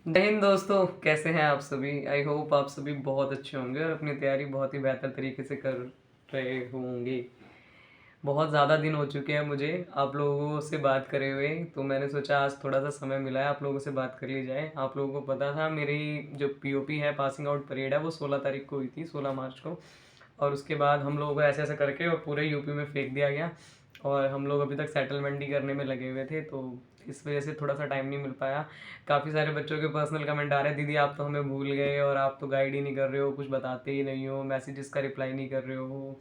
जय हिंद दोस्तों, कैसे हैं आप सभी। आई होप आप सभी बहुत अच्छे होंगे और अपनी तैयारी बहुत ही बेहतर तरीके से कर रहे होंगे। बहुत ज़्यादा दिन हो चुके हैं मुझे आप लोगों से बात करे हुए, तो मैंने सोचा आज थोड़ा सा समय मिला है, आप लोगों से बात कर ली जाए। आप लोगों को पता था मेरी जो पीओपी है, पासिंग आउट परेड है, वो 16 तारीख को हुई थी, 16 मार्च को। और उसके बाद हम लोगों को ऐसे ऐसे करके और पूरे यूपी में फेंक दिया गया और हम लोग अभी तक सेटलमेंट ही करने में लगे हुए थे, तो इस वजह से थोड़ा सा टाइम नहीं मिल पाया। काफ़ी सारे बच्चों के पर्सनल कमेंट आ रहे हैं, दीदी आप तो हमें भूल गए और आप तो गाइड ही नहीं कर रहे हो, कुछ बताते ही नहीं हो, मैसेजेस का रिप्लाई नहीं कर रहे हो,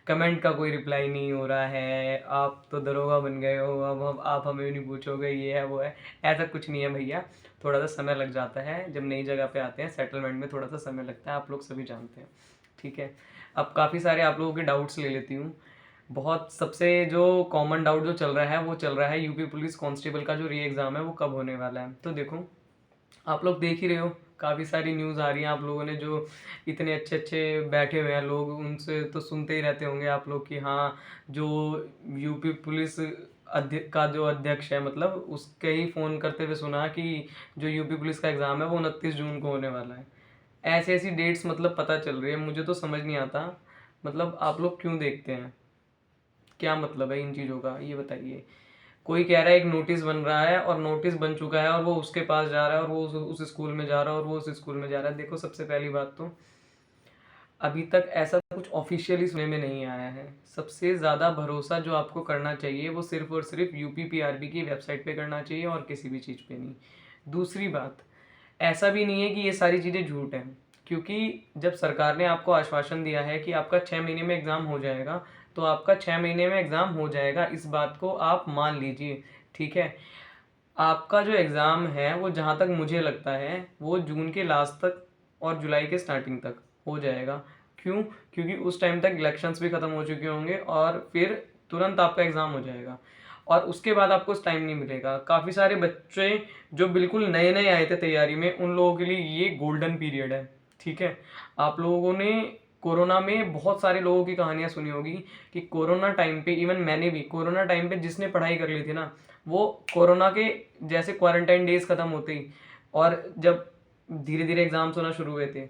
कमेंट का कोई रिप्लाई नहीं हो रहा है, आप तो दरोगा बन गए हो, अब आप हमें नहीं पूछोगे, ये है वो है। ऐसा कुछ नहीं है भैया, थोड़ा सा समय लग जाता है। जब नई जगह पे आते हैं सेटलमेंट में थोड़ा सा समय लगता है, आप लोग सभी जानते हैं, ठीक है। अब काफ़ी सारे आप लोगों के डाउट्स ले लेती हूँ। बहुत सबसे जो कॉमन डाउट जो चल रहा है वो चल रहा है यूपी पुलिस कांस्टेबल का जो री एग्ज़ाम है वो कब होने वाला है। तो देखो, आप लोग देख ही रहे हो, काफ़ी सारी न्यूज़ आ रही हैं। आप लोगों ने जो इतने अच्छे अच्छे बैठे हुए हैं लोग, उनसे तो सुनते ही रहते होंगे आप लोग कि हाँ, जो यूपी पुलिस का जो अध्यक्ष है, मतलब उसके ही फ़ोन करते हुए सुना कि जो यूपी पुलिस का एग्ज़ाम है वो 29 जून को होने वाला है। ऐसी ऐसी डेट्स मतलब पता चल रही है, मुझे तो समझ नहीं आता। मतलब आप लोग क्यों देखते हैं, क्या मतलब है इन चीज़ों का, ये बताइए। कोई कह रहा है एक नोटिस बन रहा है और नोटिस बन चुका है और वो उसके पास जा रहा है और वो उस स्कूल में जा रहा है और वो उस स्कूल में जा रहा है। देखो, सबसे पहली बात तो अभी तक ऐसा कुछ ऑफिशियली सुनने में नहीं आया है। सबसे ज़्यादा भरोसा जो आपको करना चाहिए वो सिर्फ और सिर्फ यूपीपीआरबी की वेबसाइट पे करना चाहिए और किसी भी चीज़ पे नहीं। दूसरी बात, ऐसा भी नहीं है कि ये सारी चीज़ें झूठ हैं, क्योंकि जब सरकार ने आपको आश्वासन दिया है कि आपका 6 महीने में एग्ज़ाम हो जाएगा, तो आपका 6 महीने में एग्ज़ाम हो जाएगा, इस बात को आप मान लीजिए, ठीक है। आपका जो एग्ज़ाम है वो जहाँ तक मुझे लगता है वो जून के लास्ट तक और जुलाई के स्टार्टिंग तक हो जाएगा। क्यों? क्योंकि उस टाइम तक इलेक्शंस भी ख़त्म हो चुके होंगे और फिर तुरंत आपका एग्ज़ाम हो जाएगा और उसके बाद आपको उस टाइम नहीं मिलेगा। काफ़ी सारे बच्चे जो बिल्कुल नए नए आए थे तैयारी में, उन लोगों के लिए ये गोल्डन पीरियड है, ठीक है। आप लोगों ने कोरोना में बहुत सारे लोगों की कहानियाँ सुनी होगी कि कोरोना टाइम पे, इवन मैंने भी कोरोना टाइम पे जिसने पढ़ाई कर ली थी ना, वो कोरोना के जैसे क्वारंटाइन डेज ख़त्म होते ही और जब धीरे धीरे एग्ज़ाम्स होना शुरू हुए थे,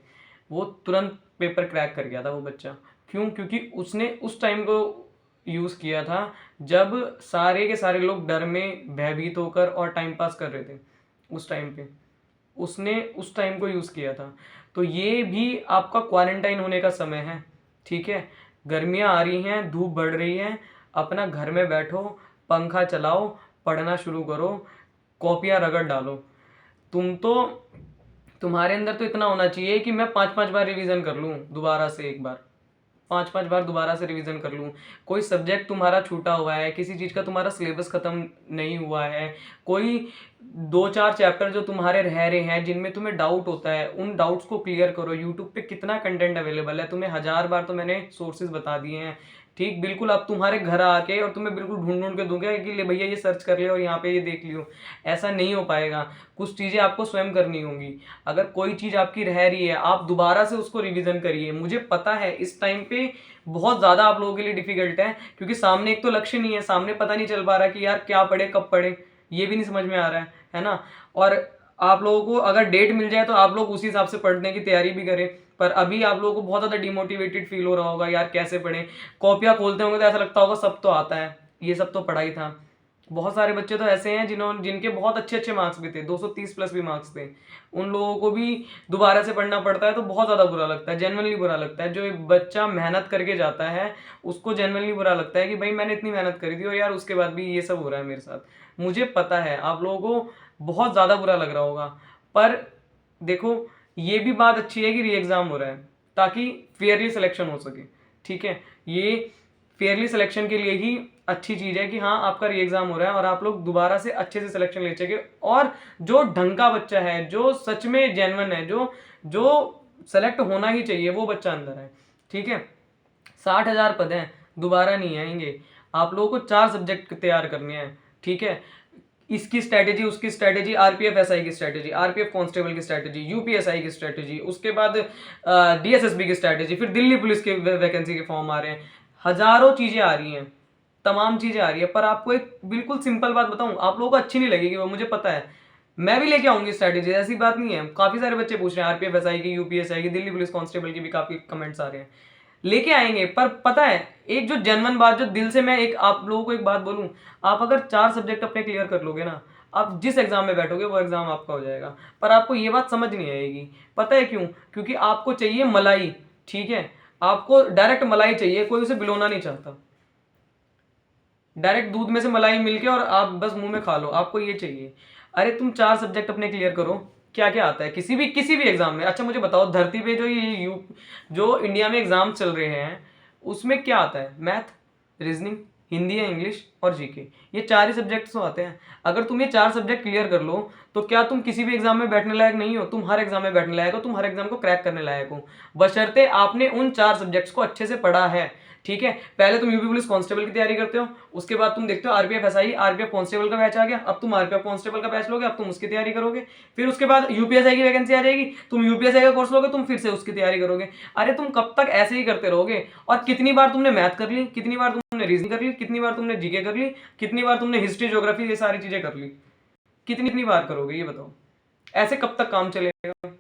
वो तुरंत पेपर क्रैक कर गया था वो बच्चा। क्यों? क्योंकि उसने उस टाइम को यूज़ किया था जब सारे के सारे लोग डर में भयभीत होकर और टाइम पास कर रहे थे। उस टाइम पे उसने उस टाइम को यूज़ किया था। तो ये भी आपका क्वारंटाइन होने का समय है, ठीक है। गर्मियाँ आ रही हैं, धूप बढ़ रही है, अपना घर में बैठो, पंखा चलाओ, पढ़ना शुरू करो, कॉपियाँ रगड़ डालो। तुम्हारे अंदर तो इतना होना चाहिए कि मैं 5-5 बार रिवीजन कर लूँ दोबारा से, एक बार 5-5 बार दोबारा से रिवीजन कर लूँ। कोई सब्जेक्ट तुम्हारा छूटा हुआ है, किसी चीज़ का तुम्हारा सिलेबस ख़त्म नहीं हुआ है, कोई 2-4 चैप्टर जो तुम्हारे रह रहे हैं जिनमें तुम्हें डाउट होता है, उन डाउट्स को क्लियर करो। यूट्यूब पे कितना कंटेंट अवेलेबल है, तुम्हें 1000 बार तो मैंने सोर्सेज बता दिए हैं, ठीक। बिल्कुल अब तुम्हारे घर आके और तुम्हें बिल्कुल ढूंढ ढूंढ के दूंगा कि ले भैया ये सर्च कर ले और यहाँ पे ये देख लियो। ऐसा नहीं हो पाएगा। कुछ चीज़ें आपको स्वयं करनी होंगी। अगर कोई चीज़ आपकी रह रही है, आप दोबारा से उसको रिवीजन करिए। मुझे पता है इस टाइम पे बहुत ज़्यादा आप लोगों के लिए डिफिकल्ट है, क्योंकि सामने एक तो लक्ष्य नहीं है, सामने पता नहीं चल पा रहा कि यार क्या पढ़े, कब पढ़े, ये भी नहीं समझ में आ रहा है ना। और आप लोगों को अगर डेट मिल जाए तो आप लोग उसी हिसाब से पढ़ने की तैयारी भी करें, पर अभी आप लोगों को बहुत ज़्यादा डिमोटिवेटेड फील हो रहा होगा, यार कैसे पढ़ें। कॉपियाँ खोलते होंगे तो ऐसा लगता होगा सब तो आता है, ये सब तो पढ़ाई था। बहुत सारे बच्चे तो ऐसे हैं जिनके बहुत अच्छे अच्छे मार्क्स भी थे, 230 प्लस भी मार्क्स थे। उन लोगों को भी दोबारा से पढ़ना पड़ता है तो बहुत ज़्यादा बुरा लगता है, जेन्युइनली बुरा लगता है। जो एक बच्चा मेहनत करके जाता है उसको जेन्युइनली बुरा लगता है कि भाई मैंने इतनी मेहनत करी थी और यार उसके बाद भी ये सब हो रहा है मेरे साथ। मुझे पता है आप लोगों को बहुत ज़्यादा बुरा लग रहा होगा, पर देखो, ये भी बात अच्छी है कि री एग्ज़ाम हो रहा है ताकि फेयरली सिलेक्शन हो सके, ठीक है। ये फेयरली सिलेक्शन के लिए ही अच्छी चीज़ है कि हाँ आपका री एग्ज़ाम हो रहा है और आप लोग दोबारा से अच्छे से सिलेक्शन ले सके। और जो ढंग का बच्चा है, जो सच में जेन्युइन है, जो जो सेलेक्ट होना ही चाहिए, वो बच्चा अंदर है, ठीक है। 60,000 पद हैं, दोबारा नहीं आएंगे। आप लोगों को 4 सब्जेक्ट तैयार करने हैं, ठीक है। इसकी स्ट्रैटेजी, उसकी स्ट्रैटेजी, आरपीएफ एसआई की स्ट्रैटेजी, आरपीएफ कांस्टेबल की स्ट्रैटेजी, यूपीएसआई की स्ट्रैटेजी, उसके बाद डीएसएसबी की स्ट्रैटेजी, फिर दिल्ली पुलिस के वैकेंसी के फॉर्म आ रहे हैं। हजारों चीज़ें आ रही हैं, तमाम चीज़ें आ रही है, पर आपको एक बिल्कुल सिंपल बात बताऊं, आप लोगों को अच्छी नहीं लगेगी वो, मुझे पता है। मैं भी लेके आऊंगी स्ट्रैटेजी, ऐसी बात नहीं है। काफ़ी सारे बच्चे पूछ रहे हैं आरपीएफ एसआई की, यूपीएस आएगी, दिल्ली पुलिस कांस्टेबल की भी काफ़ी कमेंट्स आ रहे हैं, लेके आएंगे। पर पता है एक जो जेन्युइन बात, जो दिल से मैं एक आप लोगों को एक बात बोलूं, आप अगर 4 सब्जेक्ट अपने क्लियर कर लोगे ना, आप जिस एग्जाम में बैठोगे वो एग्जाम आपका हो जाएगा। पर आपको ये बात समझ नहीं आएगी, पता है क्यों? क्योंकि आपको चाहिए मलाई, ठीक है, आपको डायरेक्ट मलाई चाहिए, कोई उसे बिलोना नहीं चाहता। डायरेक्ट दूध में से मलाई मिलके और आप बस मुंह में खा लो, आपको ये चाहिए। अरे तुम 4 सब्जेक्ट अपने क्लियर करो, क्या क्या आता है किसी भी एग्जाम में। अच्छा मुझे बताओ, धरती पे जो इंडिया में एग्जाम चल रहे हैं उसमें क्या आता है? मैथ, रीजनिंग, हिंदी या इंग्लिश और जीके, ये 4 ही सब्जेक्ट तो आते हैं। अगर तुम ये 4 सब्जेक्ट क्लियर कर लो तो क्या तुम किसी भी एग्जाम में बैठने लायक नहीं हो? तुम हर एग्जाम में बैठने लायक हो, तुम हर एग्जाम को क्रैक करने लायक हो, बशर्ते आपने उन 4 सब्जेक्ट्स को अच्छे से पढ़ा है, ठीक है। पहले तुम यूपी पुलिस कांस्टेबल की तैयारी करते हो, उसके बाद तुम देखते हो आरपीएफ एसआई, आरपीएफ कांस्टेबल का बैच आ गया, अब तुम आरपीएफ कांस्टेबल का बैच लोगे, अब तुम उसकी तैयारी करोगे। फिर उसके बाद यूपीएसआई की वैकेंसी आ जाएगी, तुम यूपीएसआई का कोर्स लोगे, तुम फिर से उसकी तैयारी करोगे। अरे तुम कब तक ऐसे ही करते रहोगे? और कितनी बार तुमने मैथ कर ली, कितनी बार तुमने रीजनिंग कर ली, कितनी बार तुमने जीके कर ली, कितनी बार तुमने हिस्ट्री ज्योग्राफी ये सारी चीजें कर ली, कितनी कितनी बार करोगे ये बताओ? ऐसे कब तक काम चलेगा?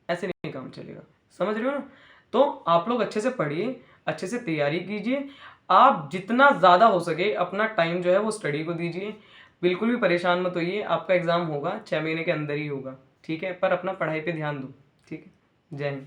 ऐसे नहीं काम चलेगा, समझ रहे हो ना? तो आप लोग अच्छे से पढ़िए, अच्छे से तैयारी कीजिए, आप जितना ज़्यादा हो सके अपना टाइम जो है वो स्टडी को दीजिए। बिल्कुल भी परेशान मत होइए, आपका एग्ज़ाम होगा 6 महीने के अंदर ही होगा, ठीक है, पर अपना पढ़ाई पे ध्यान दो, ठीक है। जय हिंद।